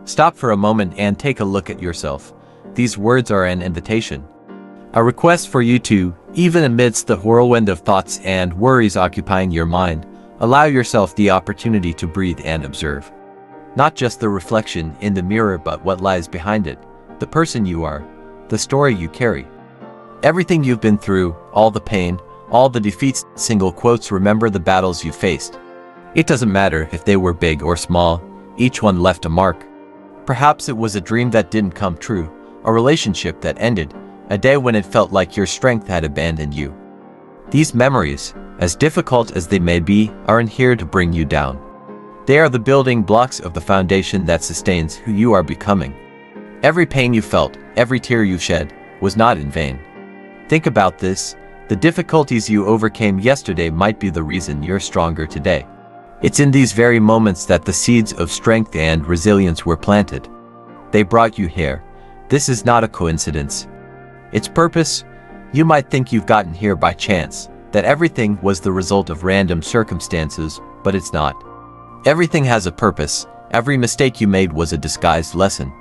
Stop for a moment and take a look at yourself. These words are an invitation. A request for you to, even amidst the whirlwind of thoughts and worries occupying your mind, allow yourself the opportunity to breathe and observe. Not just the reflection in the mirror, but what lies behind it, the person you are, the story you carry. Everything you've been through, all the pain, all the defeats, single quotes, remember the battles you faced. It doesn't matter if they were big or small, each one left a mark. Perhaps it was a dream that didn't come true, a relationship that ended, a day when it felt like your strength had abandoned you. These memories, as difficult as they may be, aren't here to bring you down. They are the building blocks of the foundation that sustains who you are becoming. Every pain you felt, every tear you shed, was not in vain. Think about this: the difficulties you overcame yesterday might be the reason you're stronger today. It's in these very moments that the seeds of strength and resilience were planted. They brought you here. This is not a coincidence. It's purpose. You might think you've gotten here by chance, that everything was the result of random circumstances, but it's not. Everything has a purpose. Every mistake you made was a disguised lesson.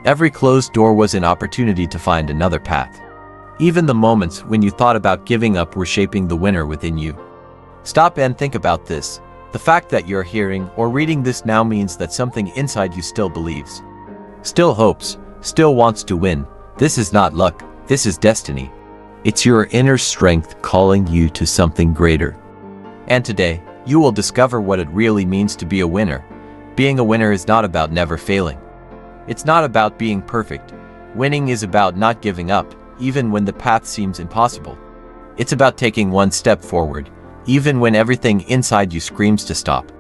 Every closed door was an opportunity to find another path. Even the moments when you thought about giving up were shaping the winner within you. Stop and think about this. The fact that you're hearing or reading this now means that something inside you still believes, still hopes, still wants to win. This is not luck, this is destiny. It's your inner strength calling you to something greater. And today, you will discover what it really means to be a winner. Being a winner is not about never failing. It's not about being perfect. Winning is about not giving up, even when the path seems impossible. It's about taking one step forward, even when everything inside you screams to stop.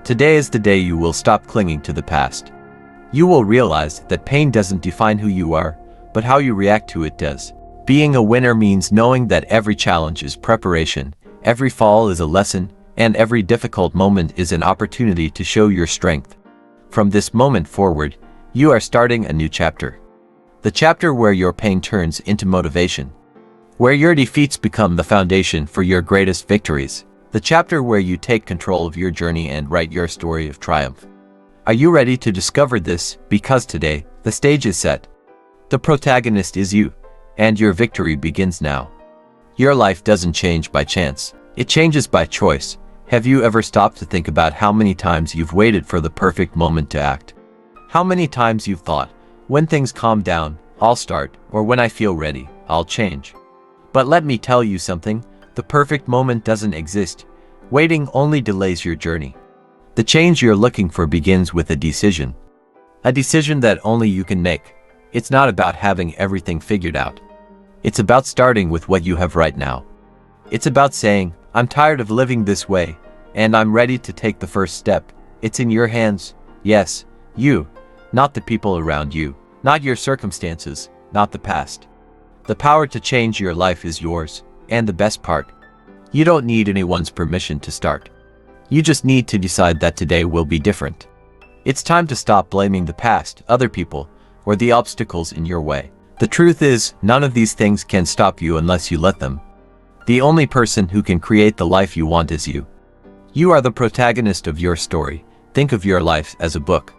Today is the day you will stop clinging to the past. You will realize that pain doesn't define who you are, but how you react to it does. Being a winner means knowing that every challenge is preparation, every fall is a lesson, and every difficult moment is an opportunity to show your strength. From this moment forward, you are starting a new chapter. The chapter where your pain turns into motivation, where your defeats become the foundation for your greatest victories. The chapter where you take control of your journey and write your story of triumph. Are you ready to discover this? Because today, the stage is set. The protagonist is you, and your victory begins now. Your life doesn't change by chance. It changes by choice. Have you ever stopped to think about how many times you've waited for the perfect moment to act? How many times you've thought, when things calm down, I'll start, or when I feel ready, I'll change. But let me tell you something, the perfect moment doesn't exist. Waiting only delays your journey. The change you're looking for begins with a decision. A decision that only you can make. It's not about having everything figured out. It's about starting with what you have right now. It's about saying, I'm tired of living this way, and I'm ready to take the first step. It's in your hands. Yes, you, not the people around you, not your circumstances, not the past. The power to change your life is yours, and the best part, you don't need anyone's permission to start. You just need to decide that today will be different. It's time to stop blaming the past, other people, or the obstacles in your way. The truth is, none of these things can stop you unless you let them. The only person who can create the life you want is you. You are the protagonist of your story. Think of your life as a book.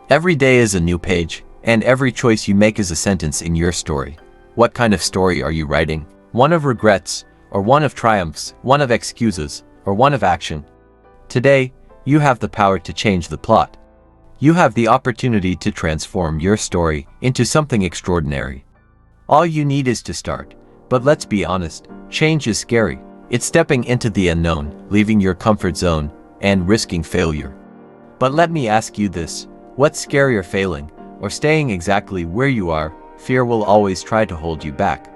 Every day is a new page, and every choice you make is a sentence in your story. What kind of story are you writing? One of regrets, or one of triumphs, one of excuses, or one of action? Today, you have the power to change the plot. You have the opportunity to transform your story into something extraordinary. All you need is to start. But let's be honest, change is scary. It's stepping into the unknown, leaving your comfort zone, and risking failure. But let me ask you this, what's scarier, failing, or staying exactly where you are? Fear will always try to hold you back.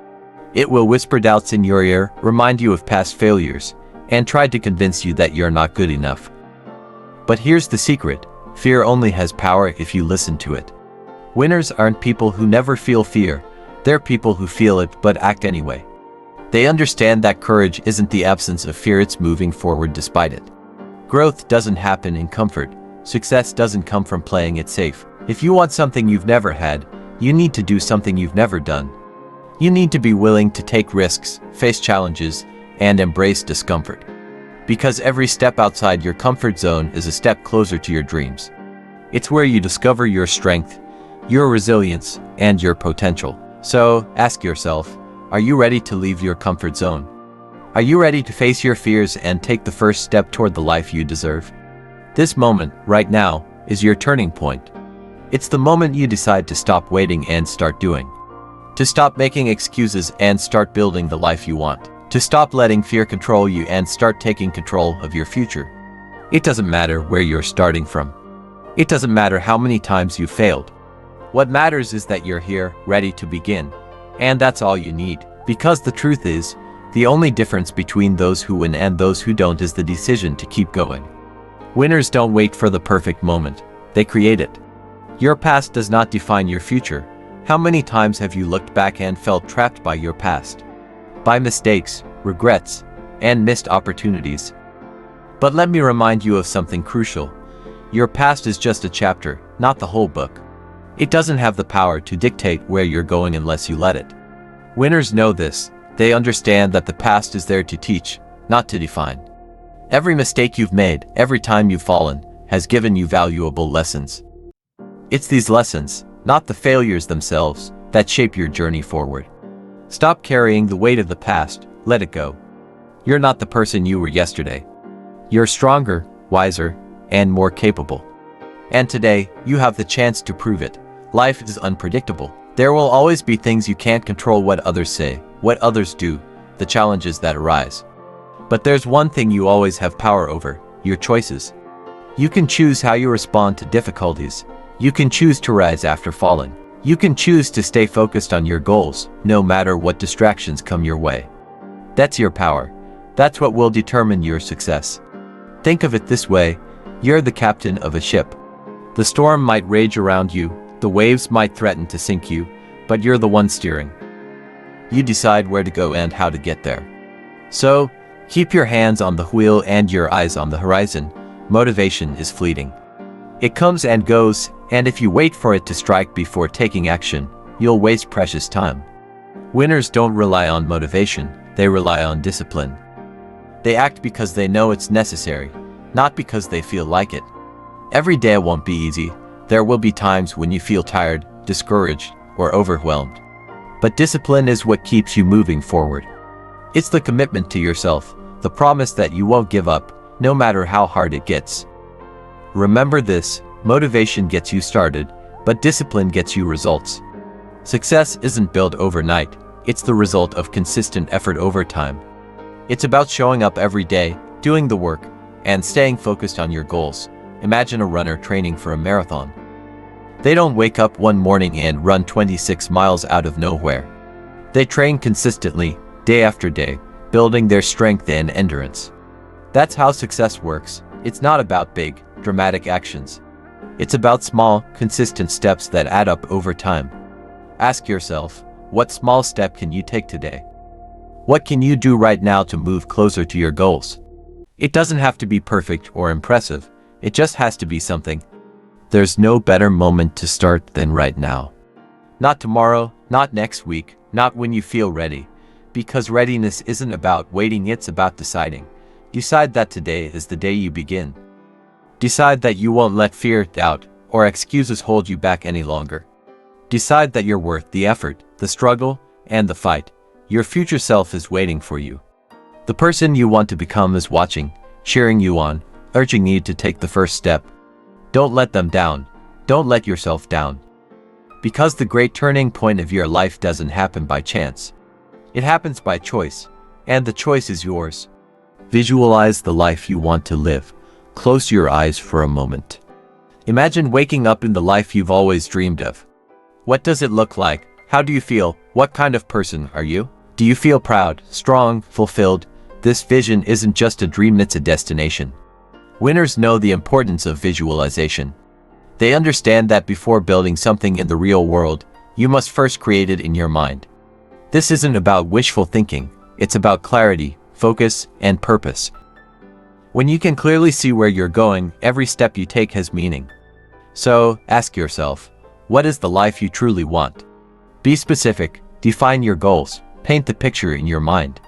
It will whisper doubts in your ear, remind you of past failures, and try to convince you that you're not good enough. But here's the secret, fear only has power if you listen to it. Winners aren't people who never feel fear, they're people who feel it but act anyway. They understand that courage isn't the absence of fear, it's moving forward despite it. Growth doesn't happen in comfort, success doesn't come from playing it safe. If you want something you've never had, you need to do something you've never done. You need to be willing to take risks, face challenges, and embrace discomfort. Because every step outside your comfort zone is a step closer to your dreams. It's where you discover your strength, your resilience, and your potential. So, ask yourself, are you ready to leave your comfort zone? Are you ready to face your fears and take the first step toward the life you deserve? This moment, right now, is your turning point. It's the moment you decide to stop waiting and start doing. To stop making excuses and start building the life you want. To stop letting fear control you and start taking control of your future. It doesn't matter where you're starting from. It doesn't matter how many times you failed. What matters is that you're here, ready to begin. And that's all you need. Because the truth is, the only difference between those who win and those who don't is the decision to keep going. Winners don't wait for the perfect moment. They create it. Your past does not define your future. How many times have you looked back and felt trapped by your past? By mistakes, regrets, and missed opportunities. But let me remind you of something crucial. Your past is just a chapter, not the whole book. It doesn't have the power to dictate where you're going unless you let it. Winners know this. They understand that the past is there to teach, not to define. Every mistake you've made, every time you've fallen, has given you valuable lessons. It's these lessons, not the failures themselves, that shape your journey forward. Stop carrying the weight of the past, let it go. You're not the person you were yesterday. You're stronger, wiser, and more capable. And today, you have the chance to prove it. Life is unpredictable. There will always be things you can't control: what others say, what others do, the challenges that arise. But there's one thing you always have power over: your choices. You can choose how you respond to difficulties. You can choose to rise after falling. You can choose to stay focused on your goals, no matter what distractions come your way. That's your power. That's what will determine your success. Think of it this way: you're the captain of a ship. The storm might rage around you, the waves might threaten to sink you, but you're the one steering. You decide where to go and how to get there. So, keep your hands on the wheel and your eyes on the horizon. Motivation is fleeting. It comes and goes, and if you wait for it to strike before taking action, you'll waste precious time. Winners don't rely on motivation, they rely on discipline. They act because they know it's necessary, not because they feel like it. Every day won't be easy. There will be times when you feel tired, discouraged, or overwhelmed. But discipline is what keeps you moving forward. It's the commitment to yourself, the promise that you won't give up, no matter how hard it gets. Remember this: motivation gets you started, but discipline gets you results. Success isn't built overnight, it's the result of consistent effort over time. It's about showing up every day, doing the work, and staying focused on your goals. Imagine a runner training for a marathon. They don't wake up one morning and run 26 miles out of nowhere. They train consistently, day after day, building their strength and endurance. That's how success works. It's not about big, dramatic actions. It's about small, consistent steps that add up over time. Ask yourself, what small step can you take today? What can you do right now to move closer to your goals? It doesn't have to be perfect or impressive. It just has to be something. There's no better moment to start than right now. Not tomorrow, not next week, not when you feel ready. Because readiness isn't about waiting, it's about deciding. Decide that today is the day you begin. Decide that you won't let fear, doubt, or excuses hold you back any longer. Decide that you're worth the effort, the struggle, and the fight. Your future self is waiting for you. The person you want to become is watching, cheering you on, urging you to take the first step. Don't let them down. Don't let yourself down. Because the great turning point of your life doesn't happen by chance. It happens by choice, and the choice is yours. Visualize the life you want to live. Close your eyes for a moment. Imagine waking up in the life you've always dreamed of. What does it look like? How do you feel? What kind of person are you? Do you feel proud, strong, fulfilled? This vision isn't just a dream, it's a destination. Winners know the importance of visualization. They understand that before building something in the real world, you must first create it in your mind. This isn't about wishful thinking, it's about clarity, focus, and purpose. When you can clearly see where you're going, every step you take has meaning. So, ask yourself, what is the life you truly want? Be specific, define your goals, paint the picture in your mind.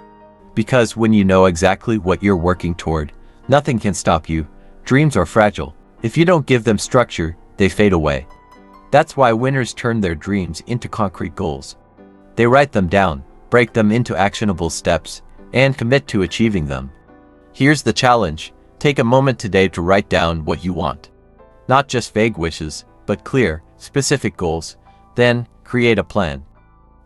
Because when you know exactly what you're working toward, nothing can stop you. Dreams are fragile. If you don't give them structure, they fade away. That's why winners turn their dreams into concrete goals. They write them down, break them into actionable steps, and commit to achieving them. Here's the challenge. Take a moment today to write down what you want. Not just vague wishes, but clear, specific goals. Then, create a plan.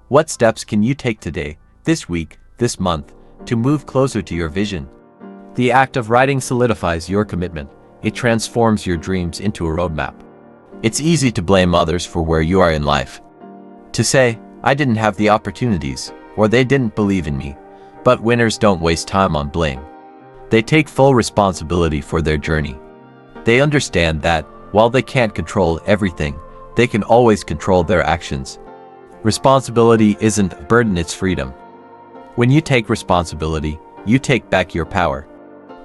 What steps can you take today, this week, this month, to move closer to your vision? The act of writing solidifies your commitment. It transforms your dreams into a roadmap. It's easy to blame others for where you are in life. To say, I didn't have the opportunities, or they didn't believe in me. But winners don't waste time on blame. They take full responsibility for their journey. They understand that, while they can't control everything, they can always control their actions. Responsibility isn't a burden, it's freedom. When you take responsibility, you take back your power.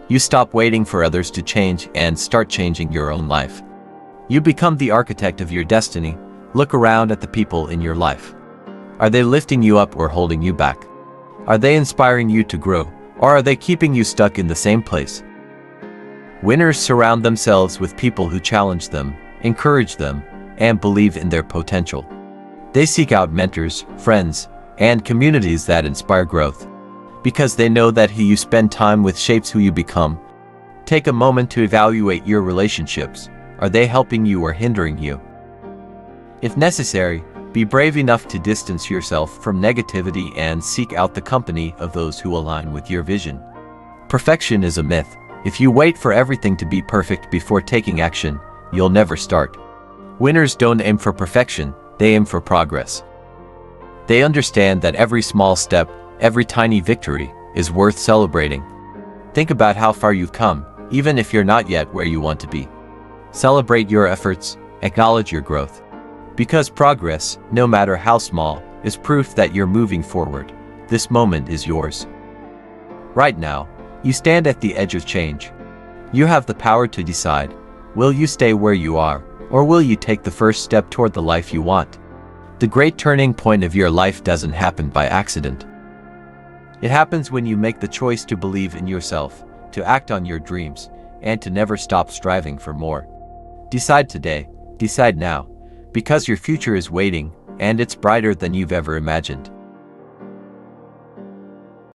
You stop waiting for others to change and start changing your own life. You become the architect of your destiny. Look around at the people in your life. Are they lifting you up or holding you back? Are they inspiring you to grow, or are they keeping you stuck in the same place? Winners surround themselves with people who challenge them, encourage them, and believe in their potential. They seek out mentors, friends, and communities that inspire growth. Because they know that who you spend time with shapes who you become. Take a moment to evaluate your relationships. Are they helping you or hindering you? If necessary, be brave enough to distance yourself from negativity and seek out the company of those who align with your vision. Perfection is a myth. If you wait for everything to be perfect before taking action, you'll never start. Winners don't aim for perfection, they aim for progress. They understand that every small step, every tiny victory, is worth celebrating. Think about how far you've come, even if you're not yet where you want to be. Celebrate your efforts, acknowledge your growth. Because progress, no matter how small, is proof that you're moving forward. This moment is yours. Right now, you stand at the edge of change. You have the power to decide, will you stay where you are, or will you take the first step toward the life you want? The great turning point of your life doesn't happen by accident. It happens when you make the choice to believe in yourself, to act on your dreams, and to never stop striving for more. Decide today, decide now, because your future is waiting, and it's brighter than you've ever imagined.